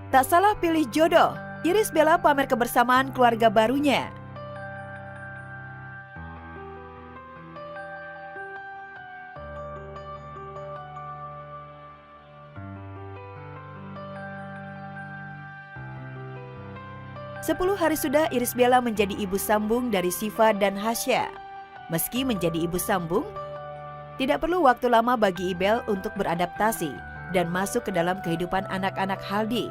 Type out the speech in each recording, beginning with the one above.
Tak salah pilih jodoh, Irish Bella pamer kebersamaan keluarga barunya. Sepuluh hari sudah Irish Bella menjadi ibu sambung dari Syifa dan Hasya. Meski menjadi ibu sambung, tidak perlu waktu lama bagi Ibel untuk beradaptasi dan masuk ke dalam kehidupan anak-anak Haldi.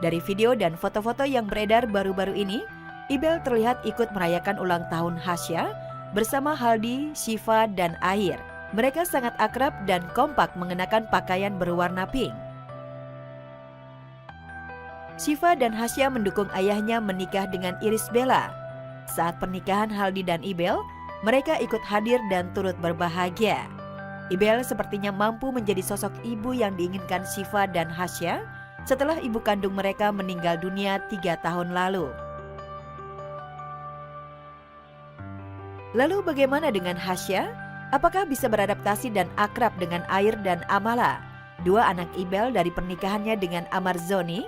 Dari video dan foto-foto yang beredar baru-baru ini, Ibel terlihat ikut merayakan ulang tahun Hasya bersama Haldi, Syifa, dan Air. Mereka sangat akrab dan kompak mengenakan pakaian berwarna pink. Syifa dan Hasya mendukung ayahnya menikah dengan Irish Bella. Saat pernikahan Haldi dan Ibel, mereka ikut hadir dan turut berbahagia. Ibel sepertinya mampu menjadi sosok ibu yang diinginkan Syifa dan Hasya setelah ibu kandung mereka meninggal dunia 3 tahun lalu. Lalu bagaimana dengan Hasya? Apakah bisa beradaptasi dan akrab dengan Air dan Amala, dua anak Ibel dari pernikahannya dengan Amar Zoni?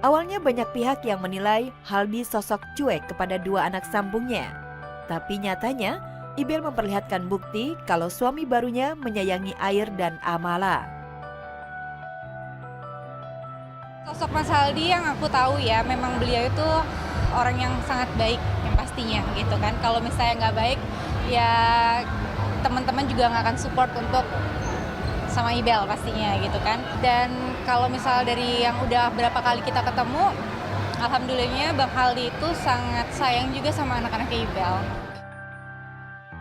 Awalnya banyak pihak yang menilai Haldi sosok cuek kepada dua anak sambungnya. Tapi nyatanya, Ibel memperlihatkan bukti kalau suami barunya menyayangi Air dan Amala. Sosok Mas Haldi yang aku tahu ya, memang beliau itu orang yang sangat baik yang pastinya gitu kan. Kalau misalnya nggak baik, ya teman-teman juga nggak akan support untuk sama Ibel pastinya gitu kan. Dan kalau misal dari yang udah berapa kali kita ketemu, alhamdulillahnya Bang Haldi itu sangat sayang juga sama anak-anak Ibel.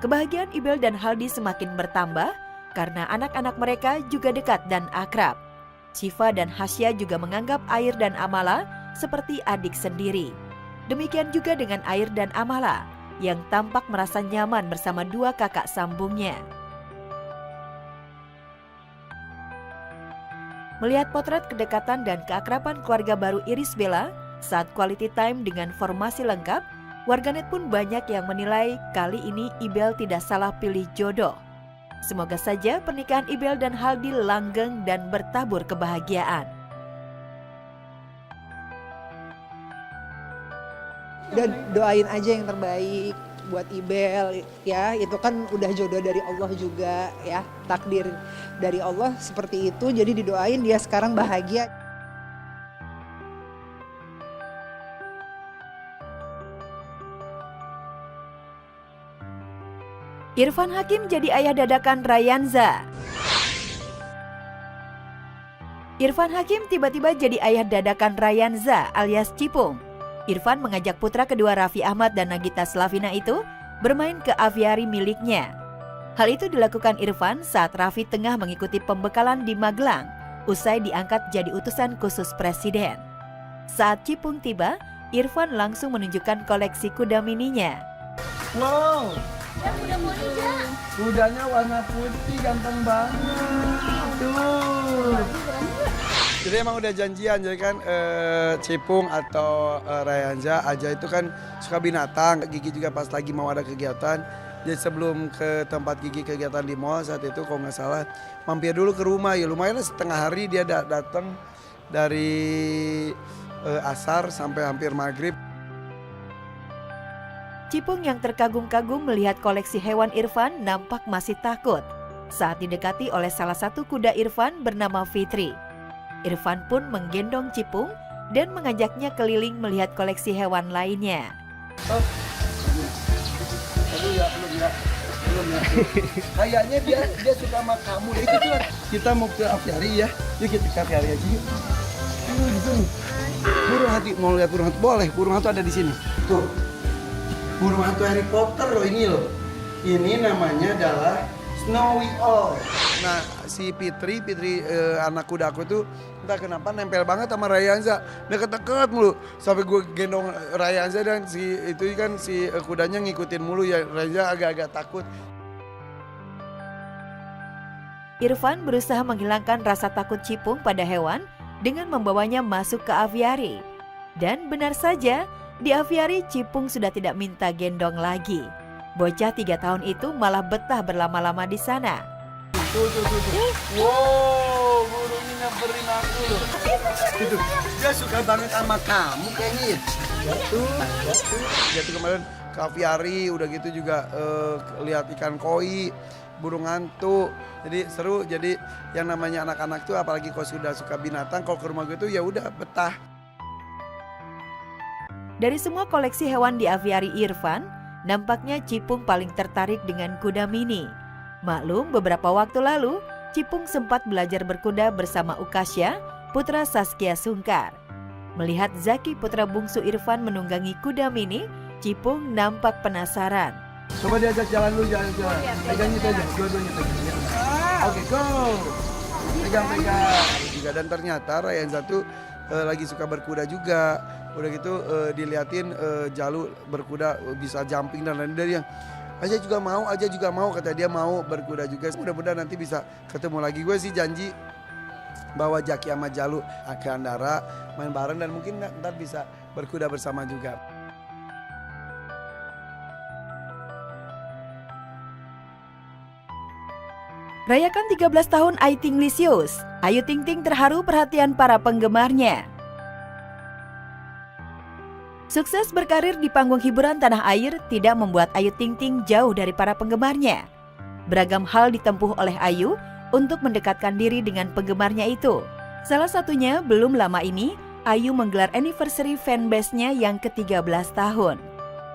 Kebahagiaan Ibel dan Haldi semakin bertambah karena anak-anak mereka juga dekat dan akrab. Syifa dan Hasya juga menganggap Air dan Amala seperti adik sendiri. Demikian juga dengan Air dan Amala yang tampak merasa nyaman bersama dua kakak sambungnya. Melihat potret kedekatan dan keakraban keluarga baru Irish Bella saat quality time dengan formasi lengkap, warganet pun banyak yang menilai kali ini Ibel tidak salah pilih jodoh. Semoga saja pernikahan Ibel dan Haldi langgeng dan bertabur kebahagiaan. Dan doain aja yang terbaik buat Ibel ya, itu kan udah jodoh dari Allah juga ya, takdir dari Allah seperti itu, jadi didoain dia sekarang bahagia. Irfan Hakim jadi ayah dadakan Rayanza. Irfan Hakim tiba-tiba jadi ayah dadakan Rayanza alias Cipung. Irfan mengajak putra kedua Raffi Ahmad dan Nagita Slavina itu bermain ke aviari miliknya. Hal itu dilakukan Irfan saat Raffi tengah mengikuti pembekalan di Magelang, usai diangkat jadi utusan khusus presiden. Saat Cipung tiba, Irfan langsung menunjukkan koleksi kuda mininya. Wow, kudanya warna putih, ganteng banget. Tuh. Jadi emang udah janjian, jadi kan Cipung atau Rayanza aja itu kan suka binatang. Gigi juga pas lagi mau ada kegiatan, jadi sebelum ke tempat Gigi kegiatan di mall saat itu kalau nggak salah mampir dulu ke rumah. Ya lumayan setengah hari dia datang dari asar sampai hampir maghrib. Cipung yang terkagum-kagum melihat koleksi hewan Irfan nampak masih takut saat didekati oleh salah satu kuda Irfan bernama Fitri. Irfan pun menggendong Cipung dan mengajaknya keliling melihat koleksi hewan lainnya. Oh. Aduh ya, belum ya. Kayaknya dia suka sama kamu. Itu tuh kita mau ke aviari ya. Yuk kita ke aviari aja yuk. Di sini. Burung hantu, mau lihat burung hantu? Boleh, burung hantu ada di sini. Tuh. Burung hantu Harry Potter loh ini loh. Ini namanya adalah Snowy Owl. Nah, si Fitri anak kuda aku tuh entah kenapa nempel banget sama Rayanza. Deket-deket mulu. Sampai gue gendong Rayanza dan si kudanya ngikutin mulu ya. Rayanza agak-agak takut. Irfan berusaha menghilangkan rasa takut Cipung pada hewan dengan membawanya masuk ke aviari. Dan benar saja, di aviari Cipung sudah tidak minta gendong lagi. Bocah 3 tahun itu malah betah berlama-lama di sana. Tuh. Wow, burungnya nyamperin aku loh. Itu. Dia suka banget sama kamu kayaknya ya. Dia tuh kemarin ke aviari, udah gitu juga lihat ikan koi, burung hantu. Jadi seru. Jadi yang namanya anak-anak tuh apalagi kalau sudah suka binatang, kalau ke rumah gue tuh ya udah betah. Dari semua koleksi hewan di aviari Irfan, nampaknya Cipung paling tertarik dengan kuda mini. Maklum, beberapa waktu lalu, Cipung sempat belajar berkuda bersama Ukasya, putra Saskia Sungkar. Melihat Zaki, putra bungsu Irfan, menunggangi kuda mini, Cipung nampak penasaran. Coba diajak jalan dulu, jalan-jalan. Pegang itu aja, dua-duanya pegang. Ya. Oke, go. Pegang. Dan ternyata Ryan satu lagi suka berkuda juga. Udah gitu diliatin Jalu berkuda bisa jumping dan lain-lain. Dari yang Aja juga mau, kata dia mau berkuda juga. Mudah-mudahan nanti bisa ketemu lagi. Gue sih janji bawa Jaki sama Jalu ke Andara, main bareng dan mungkin ntar bisa berkuda bersama juga. Rayakan 13 tahun Ayu Ting Lisius, Ayu Ting Ting terharu perhatian para penggemarnya. Sukses berkarir di panggung hiburan tanah air tidak membuat Ayu Ting Ting jauh dari para penggemarnya. Beragam hal ditempuh oleh Ayu untuk mendekatkan diri dengan penggemarnya itu. Salah satunya, belum lama ini, Ayu menggelar anniversary fanbase-nya yang ke-13 tahun.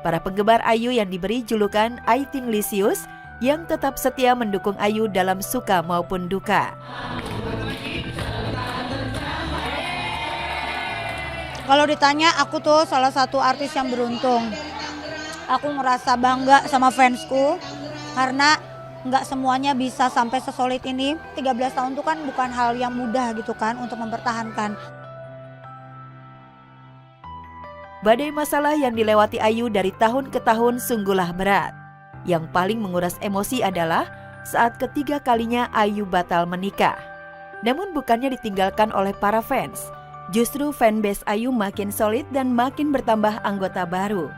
Para penggemar Ayu yang diberi julukan Ayu Ting Lisius yang tetap setia mendukung Ayu dalam suka maupun duka. Kalau ditanya, aku tuh salah satu artis yang beruntung. Aku ngerasa bangga sama fansku karena nggak semuanya bisa sampai sesolid ini. 13 tahun itu kan bukan hal yang mudah gitu kan untuk mempertahankan. Badai masalah yang dilewati Ayu dari tahun ke tahun sungguhlah berat. Yang paling menguras emosi adalah saat ketiga kalinya Ayu batal menikah. Namun bukannya ditinggalkan oleh para fans. Justru fanbase Ayu makin solid dan makin bertambah anggota baru.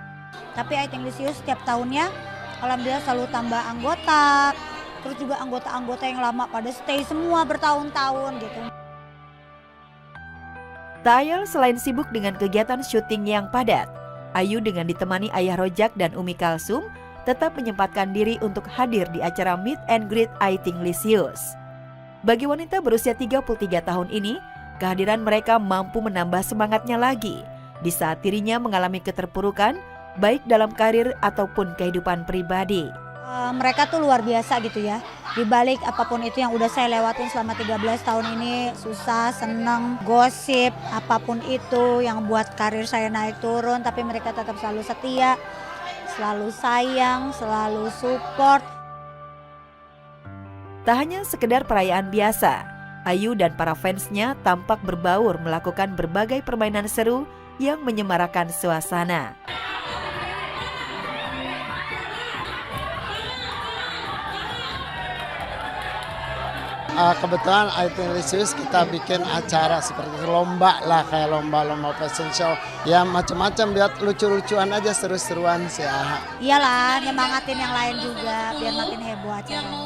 Tapi Ayu Ting Lisius setiap tahunnya alhamdulillah selalu tambah anggota. Terus juga anggota-anggota yang lama pada stay semua bertahun-tahun gitu. Tayal selain sibuk dengan kegiatan syuting yang padat, Ayu dengan ditemani ayah Rojak dan Umi Kalsum tetap menyempatkan diri untuk hadir di acara Meet and Greet Ayu Ting Lisius. Bagi wanita berusia 33 tahun ini, kehadiran mereka mampu menambah semangatnya lagi di saat dirinya mengalami keterpurukan baik dalam karir ataupun kehidupan pribadi. Mereka tuh luar biasa gitu ya. Di balik apapun itu yang udah saya lewatin selama 13 tahun ini, susah, seneng, gosip, apapun itu yang buat karir saya naik turun, tapi mereka tetap selalu setia, selalu sayang, selalu support. Tak hanya sekedar perayaan biasa, Ayu dan para fansnya tampak berbaur melakukan berbagai permainan seru yang menyemarakan suasana. Kebetulan Ayu Ting Lisius kita bikin acara seperti lomba lah, kayak lomba fashion show. Ya macam-macam, biar lucu-lucuan aja, seru-seruan sih. Iyalah, nyemangatin yang lain juga biar makin heboh acaranya.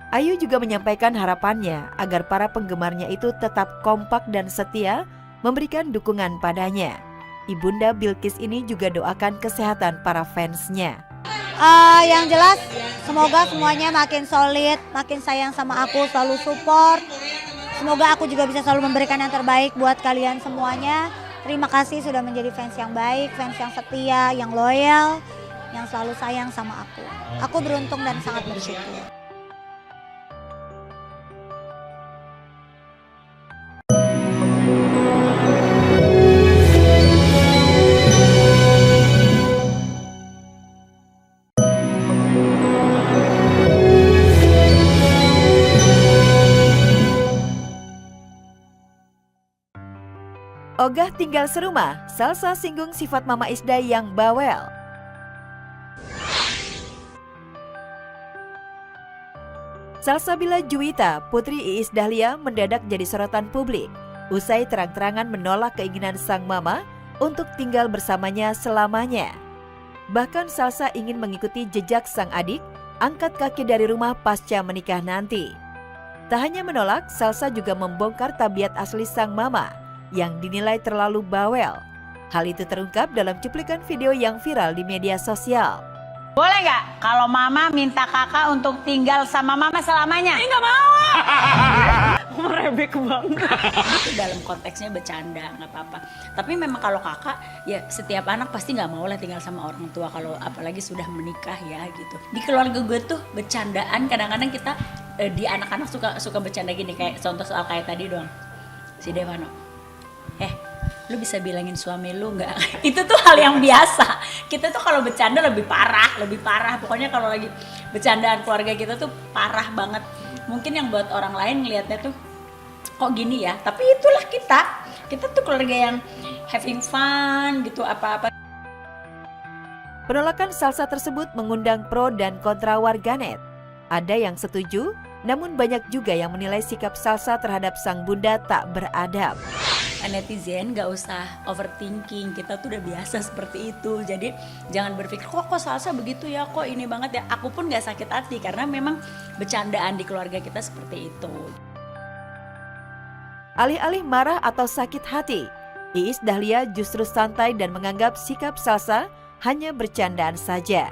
Ayu juga menyampaikan harapannya agar para penggemarnya itu tetap kompak dan setia memberikan dukungan padanya. Ibunda Bilkis ini juga doakan kesehatan para fansnya. Yang jelas semoga semuanya makin solid, makin sayang sama aku, selalu support. Semoga aku juga bisa selalu memberikan yang terbaik buat kalian semuanya. Terima kasih sudah menjadi fans yang baik, fans yang setia, yang loyal, yang selalu sayang sama aku. Aku beruntung dan sangat bersyukur. Ogah tinggal serumah, Salsa singgung sifat Mama Isda yang bawel. Salsabila Juwita, putri Iis Dahlia mendadak jadi sorotan publik usai terang-terangan menolak keinginan sang mama untuk tinggal bersamanya selamanya. Bahkan Salsa ingin mengikuti jejak sang adik, angkat kaki dari rumah pasca menikah nanti. Tak hanya menolak, Salsa juga membongkar tabiat asli sang mama yang dinilai terlalu bawel. Hal itu terungkap dalam cuplikan video yang viral di media sosial. Boleh nggak kalau mama minta kakak untuk tinggal sama mama selamanya? Nggak mau. Merebek banget. Itu dalam konteksnya bercanda, nggak apa-apa. Tapi memang kalau kakak, ya setiap anak pasti nggak mau lah tinggal sama orang tua. Kalau apalagi sudah menikah ya gitu. Di keluarga gue tuh bercandaan kadang-kadang kita di anak-anak suka bercanda gini, kayak contoh soal kayak tadi dong. Si Devano. Lu bisa bilangin suami lu nggak? Itu tuh hal yang biasa. Kita tuh kalau bercanda lebih parah. Pokoknya kalau lagi bercandaan keluarga kita tuh parah banget. Mungkin yang buat orang lain ngelihatnya tuh kok gini ya. Tapi itulah kita. Kita tuh keluarga yang having fun gitu, apa-apa. Penolakan Salsa tersebut mengundang pro dan kontra warganet. Ada yang setuju, namun banyak juga yang menilai sikap Salsa terhadap sang bunda tak beradab. Netizen gak usah overthinking, kita tuh udah biasa seperti itu. Jadi jangan berpikir kok Salsa begitu ya, kok ini banget ya. Aku pun gak sakit hati karena memang bercandaan di keluarga kita seperti itu. Alih-alih marah atau sakit hati, Iis Dahlia justru santai dan menganggap sikap Salsa hanya bercandaan saja.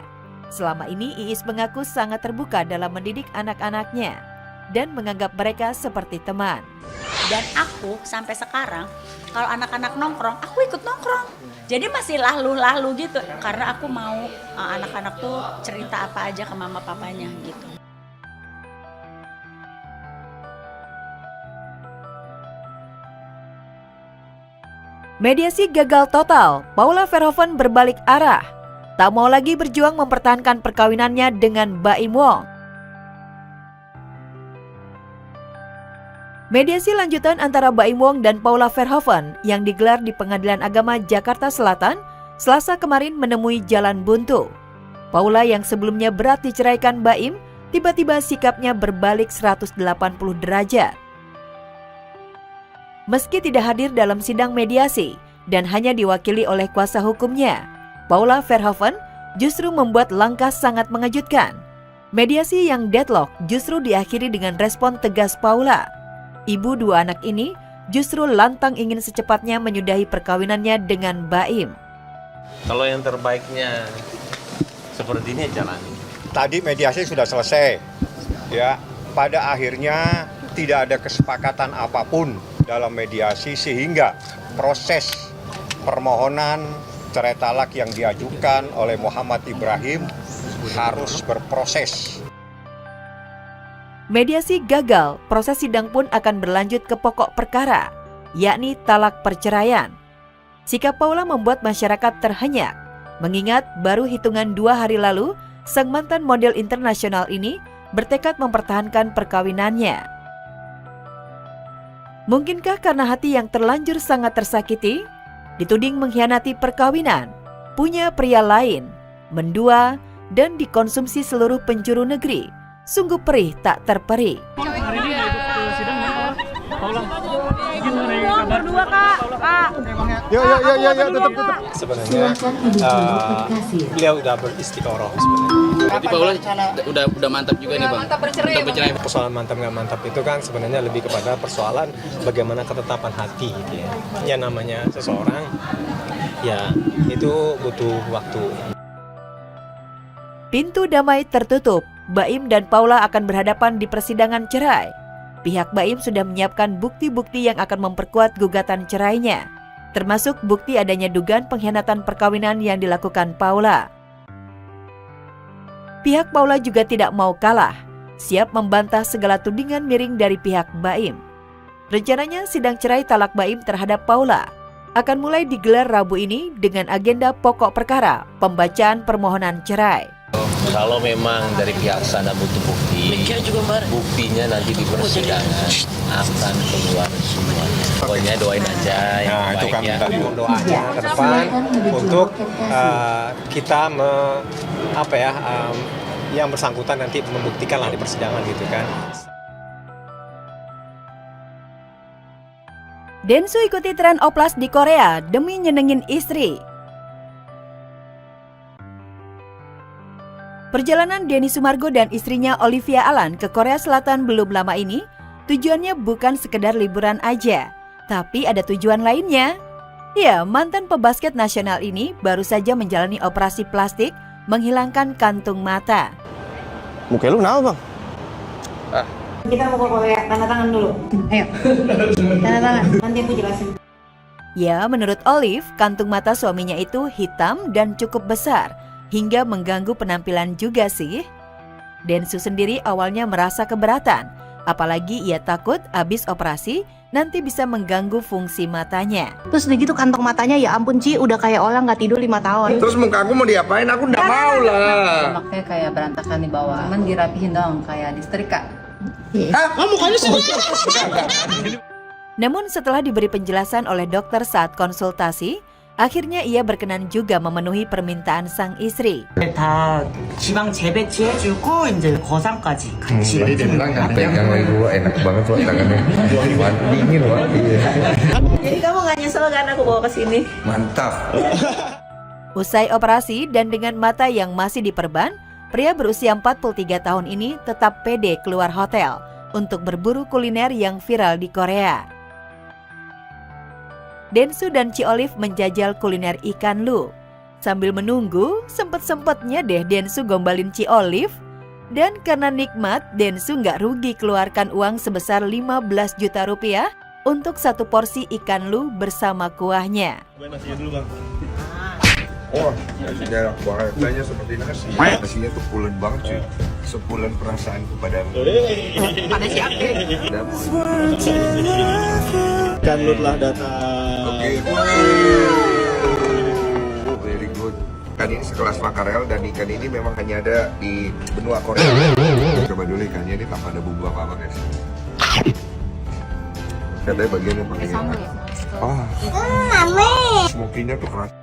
Selama ini Iis mengaku sangat terbuka dalam mendidik anak-anaknya dan menganggap mereka seperti teman. Dan aku sampai sekarang kalau anak-anak nongkrong, aku ikut nongkrong. Jadi masih lalu-lalu gitu. Karena aku mau anak-anak tuh cerita apa aja ke mama papanya gitu. Mediasi gagal total, Paula Verhoeven berbalik arah. Tak mau lagi berjuang mempertahankan perkawinannya dengan Baim Wong. Mediasi lanjutan antara Baim Wong dan Paula Verhoeven yang digelar di Pengadilan Agama Jakarta Selatan Selasa kemarin menemui jalan buntu. Paula yang sebelumnya berat diceraikan Baim, tiba-tiba sikapnya berbalik 180 derajat. Meski tidak hadir dalam sidang mediasi dan hanya diwakili oleh kuasa hukumnya, Paula Verhoeven justru membuat langkah sangat mengejutkan. Mediasi yang deadlock justru diakhiri dengan respon tegas Paula. Ibu dua anak ini justru lantang ingin secepatnya menyudahi perkawinannya dengan Baim. Kalau yang terbaiknya seperti ini jalani. Tadi mediasi sudah selesai. Ya, pada akhirnya tidak ada kesepakatan apapun dalam mediasi sehingga proses permohonan cerai talak yang diajukan oleh Muhammad Ibrahim harus berproses. Mediasi gagal, proses sidang pun akan berlanjut ke pokok perkara, yakni talak perceraian. Sikap Paula membuat masyarakat terhenyak, mengingat baru hitungan 2 hari lalu, sang mantan model internasional ini bertekad mempertahankan perkawinannya. Mungkinkah karena hati yang terlanjur sangat tersakiti, dituding mengkhianati perkawinan, punya pria lain, mendua, dan dikonsumsi seluruh penjuru negeri? Sungguh perih tak terperi. Hari ini ikut ke sidang ya, Paula. Gimana ya kabar? Berdua kak. Yuk, tutup. Sebenarnya beliau udah beristiqoroh sebenarnya. Berarti Paula udah mantap juga nih bang. Mantap bercerai. Persoalan mantap nggak mantap itu kan sebenarnya lebih kepada persoalan bagaimana ketetapan hati gitu ya. Ya namanya seseorang ya itu butuh waktu. Pintu damai tertutup. Baim dan Paula akan berhadapan di persidangan cerai. Pihak Baim sudah menyiapkan bukti-bukti yang akan memperkuat gugatan cerainya, termasuk bukti adanya dugaan pengkhianatan perkawinan yang dilakukan Paula. Pihak Paula juga tidak mau kalah, siap membantah segala tudingan miring dari pihak Baim. Rencananya sidang cerai talak Baim terhadap Paula akan mulai digelar Rabu ini dengan agenda pokok perkara pembacaan permohonan cerai. Kalau memang dari pihak sana butuh bukti, buktinya nanti di persidangan akan keluar semuanya. Pokoknya doain aja yang Nah itu kan baik ya. tadi doanya ke depan untuk kita yang bersangkutan nanti membuktikan lah di persidangan gitu kan. Densu ikuti tren oplas di Korea demi nyenengin istri. Perjalanan Denny Sumargo dan istrinya Olivia Alan ke Korea Selatan belum lama ini Tujuannya bukan sekedar liburan aja, tapi ada tujuan lainnya. Ya, mantan pebasket nasional ini baru saja menjalani operasi plastik menghilangkan kantung mata. Muka lu kenapa, Bang? Kita mau ke tanda tangan dulu. Ayo. Tanda tangan. Nanti aku jelasin. Ya, menurut Olive, kantung mata suaminya itu hitam dan cukup besar, hingga mengganggu penampilan juga sih. Densu sendiri awalnya merasa keberatan, apalagi ia takut abis operasi nanti bisa mengganggu fungsi matanya. Terus udah gitu kantong matanya ya ampun Ci, udah kayak orang nggak tidur 5 tahun. Terus muka aku mau diapain? Aku nggak mau lah. Makanya kayak berantakan di bawah, cuman dirapihin dong kayak disetrika. Mukanya sih. Namun setelah diberi penjelasan oleh dokter saat konsultasi, akhirnya ia berkenan juga memenuhi permintaan sang istri. 다 지방 재배치 해주고 이제 거상까지 같이. Jadi pegang lagi gua enak banget buat tangannya. Dingin Wak. Jadi kamu nggak nyesel kan aku bawa ke sini? Mantap. Usai operasi dan dengan mata yang masih diperban, pria berusia 43 tahun ini tetap pede keluar hotel untuk berburu kuliner yang viral di Korea. Densu dan Ci Olive menjajal kuliner ikan lu. Sambil menunggu, sempet-sempetnya deh Densu gombalin Ci Olive. Dan karena nikmat, Densu nggak rugi keluarkan uang sebesar 15 juta rupiah untuk satu porsi ikan lu bersama kuahnya. Nasinya dulu, Bang. Oh, nasinya enak banget. Rasanya seperti nasi. Nasinya tuh pulen banget cuy. Sepulen perasaanku padamu. Pada siapa? Ikan lu telah datang. Oke. Very good. Ikan ini sekelas makarel dan ikan ini memang hanya ada di benua Korea. Coba dulu ikannya ini tanpa ada bumbu apa-apa guys. Katanya bagian yang paling enak. Ah, smokinya tuh keras.